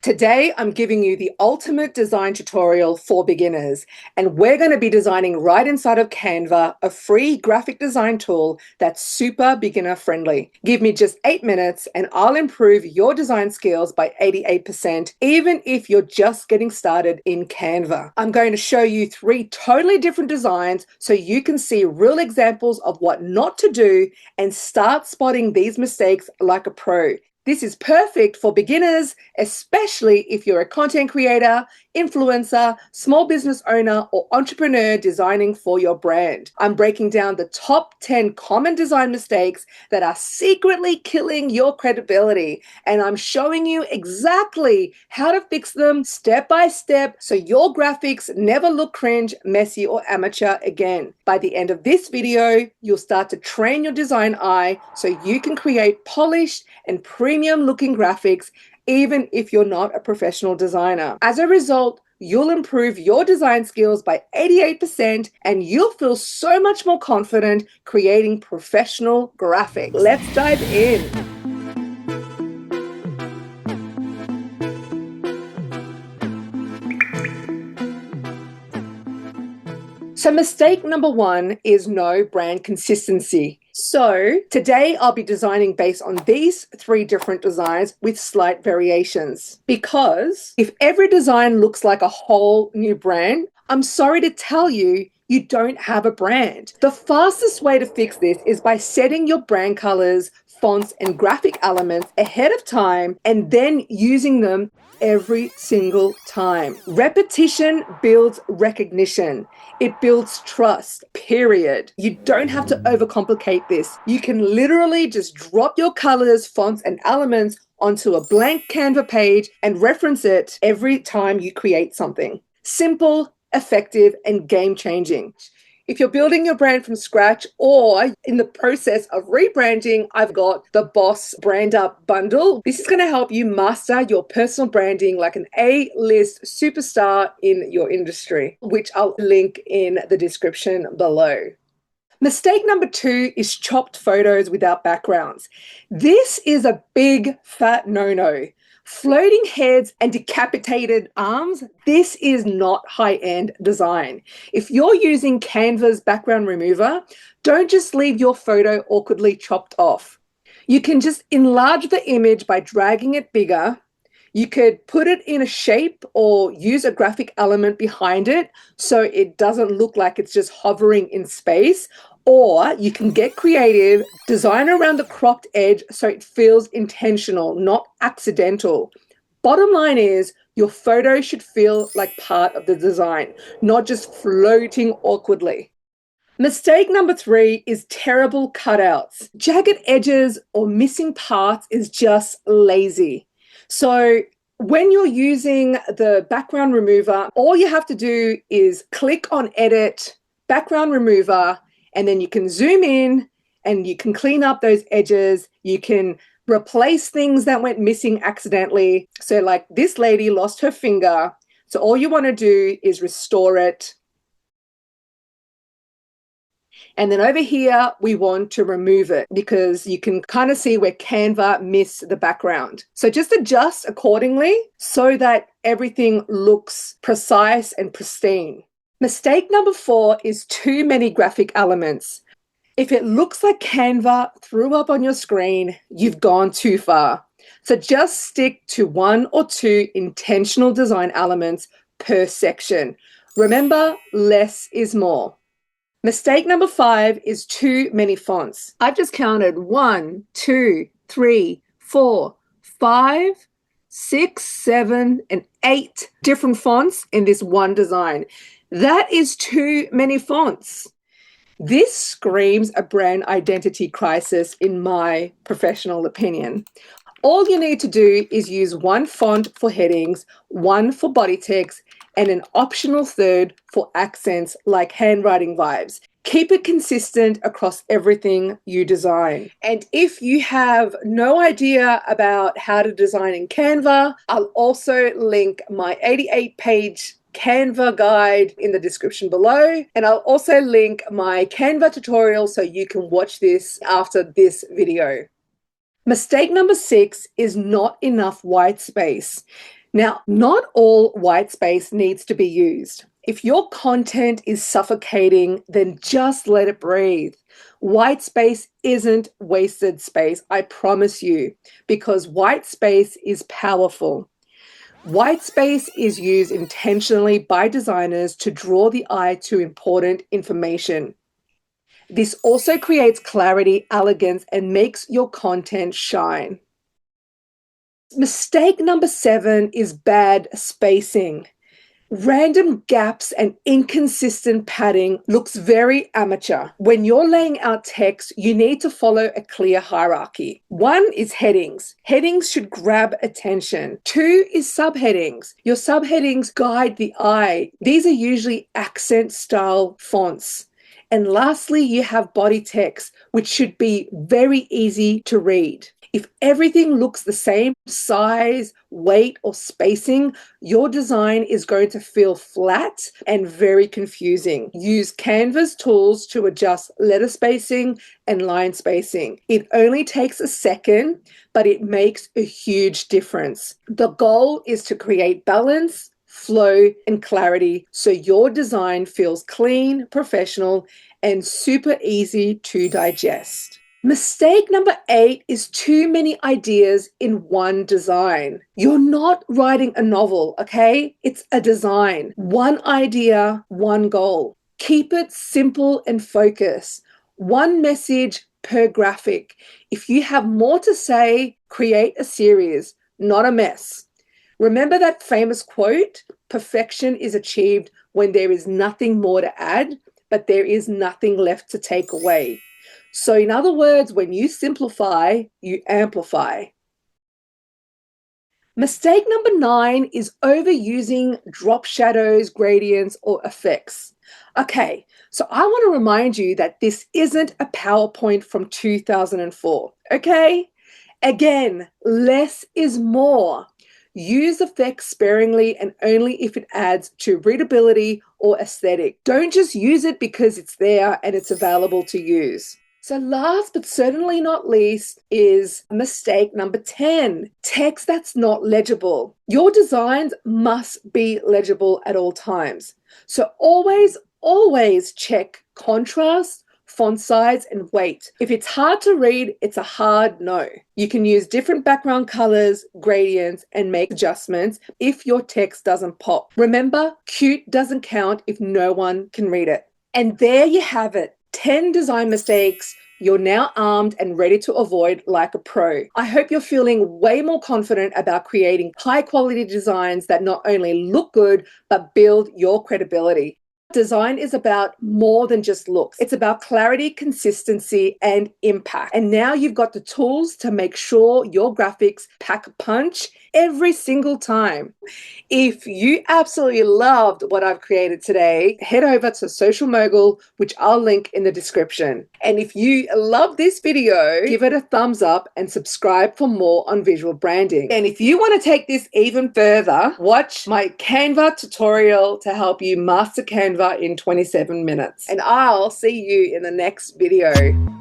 Today, I'm giving you the ultimate design tutorial for beginners, and we're going to be designing right inside of Canva, a free graphic design tool that's super beginner friendly. Give me just 8 minutes and I'll improve your design skills by 88%, even if you're just getting started in Canva. I'm going to show you 3 totally different designs so you can see real examples of what not to do and start spotting these mistakes like a pro. This is perfect for beginners, especially if you're a content creator, influencer, small business owner, or entrepreneur designing for your brand. I'm breaking down the top 10 common design mistakes that are secretly killing your credibility, and I'm showing you exactly how to fix them step by step so your graphics never look cringe, messy, or amateur again. By the end of this video, you'll start to train your design eye so you can create polished and premium looking graphics even if you're not a professional designer. As a result, you'll improve your design skills by 88% and you'll feel so much more confident creating professional graphics. Let's dive in. So mistake number 1 is no brand consistency. So today I'll be designing based on these 3 different designs with slight variations. Because if every design looks like a whole new brand, I'm sorry to tell you, you don't have a brand. The fastest way to fix this is by setting your brand colors, fonts, and graphic elements ahead of time and then using them every single time. Repetition builds recognition. It builds trust, period. You don't have to overcomplicate this. You can literally just drop your colors, fonts, and elements onto a blank Canva page and reference it every time you create something. Simple, effective, and game-changing. If you're building your brand from scratch or in the process of rebranding, I've got the Boss Brand Up bundle. This is going to help you master your personal branding like an A-list superstar in your industry, which I'll link in the description below. Mistake number 2 is chopped photos without backgrounds. This is a big fat no-no. Floating heads and decapitated arms, this is not high-end design. If you're using Canva's background remover, don't just leave your photo awkwardly chopped off. You can just enlarge the image by dragging it bigger. You could put it in a shape or use a graphic element behind it so it doesn't look like it's just hovering in space. Or you can get creative, design around the cropped edge so it feels intentional, not accidental. Bottom line is, your photo should feel like part of the design, not just floating awkwardly. Mistake number 3 is terrible cutouts. Jagged edges or missing parts is just lazy. So when you're using the background remover, all you have to do is click on Edit, Background Remover, and then you can zoom in and you can clean up those edges. You can replace things that went missing accidentally. So like this lady lost her finger. So all you want to do is restore it. And then over here, we want to remove it because you can kind of see where Canva missed the background. So just adjust accordingly so that everything looks precise and pristine. Mistake number 4 is too many graphic elements. If it looks like Canva threw up on your screen, you've gone too far. So just stick to 1 or 2 intentional design elements per section. Remember, less is more. Mistake number 5 is too many fonts. I've just counted 1, 2, 3, 4, 5, 6, 7, and 8 different fonts in this one design. That is too many fonts. This screams a brand identity crisis in my professional opinion. All you need to do is use 1 font for headings, 1 for body text, and an optional 3rd for accents like handwriting vibes. Keep it consistent across everything you design. And if you have no idea about how to design in Canva, I'll also link my 88-page Canva guide in the description below. And I'll also link my Canva tutorial so you can watch this after this video. Mistake number 6 is not enough white space. Now, not all white space needs to be used. If your content is suffocating, then just let it breathe. White space isn't wasted space, I promise you, because white space is powerful. White space is used intentionally by designers to draw the eye to important information. This also creates clarity, elegance, and makes your content shine. Mistake number 7 is bad spacing. Random gaps and inconsistent padding looks very amateur. When you're laying out text, you need to follow a clear hierarchy. 1 is headings. Headings should grab attention. 2 is subheadings. Your subheadings guide the eye. These are usually accent style fonts. And lastly, you have body text, which should be very easy to read. If everything looks the same size, weight, or spacing, your design is going to feel flat and very confusing. Use Canva's tools to adjust letter spacing and line spacing. It only takes a second, but it makes a huge difference. The goal is to create balance, flow, and clarity so your design feels clean, professional, and super easy to digest. Mistake number 8 is too many ideas in one design. You're not writing a novel, okay? It's a design. One idea, one goal. Keep it simple and focused. One message per graphic. If you have more to say, create a series, not a mess. Remember that famous quote? Perfection is achieved when there is nothing more to add, but there is nothing left to take away. So in other words, when you simplify, you amplify. Mistake number 9 is overusing drop shadows, gradients, or effects. Okay, so I want to remind you that this isn't a PowerPoint from 2004, okay? Again, less is more. Use effects sparingly and only if it adds to readability or aesthetic. Don't just use it because it's there and it's available to use. So last but certainly not least is mistake number 10, text that's not legible. Your designs must be legible at all times. So always check contrast, font size, and weight. If it's hard to read, it's a hard no. You can use different background colors, gradients, and make adjustments if your text doesn't pop. Remember, cute doesn't count if no one can read it. And there you have it. 10 design mistakes you're now armed and ready to avoid like a pro. I hope you're feeling way more confident about creating high quality designs that not only look good, but build your credibility. Design is about more than just looks. It's about clarity, consistency, and impact. And now you've got the tools to make sure your graphics pack a punch every single time. If you absolutely loved what I've created today, head over to Social Mogul, which I'll link in the description. And if you love this video, give it a thumbs up and subscribe for more on visual branding. And if you want to take this even further, watch my Canva tutorial to help you master Canva in 27 minutes. And I'll see you in the next video.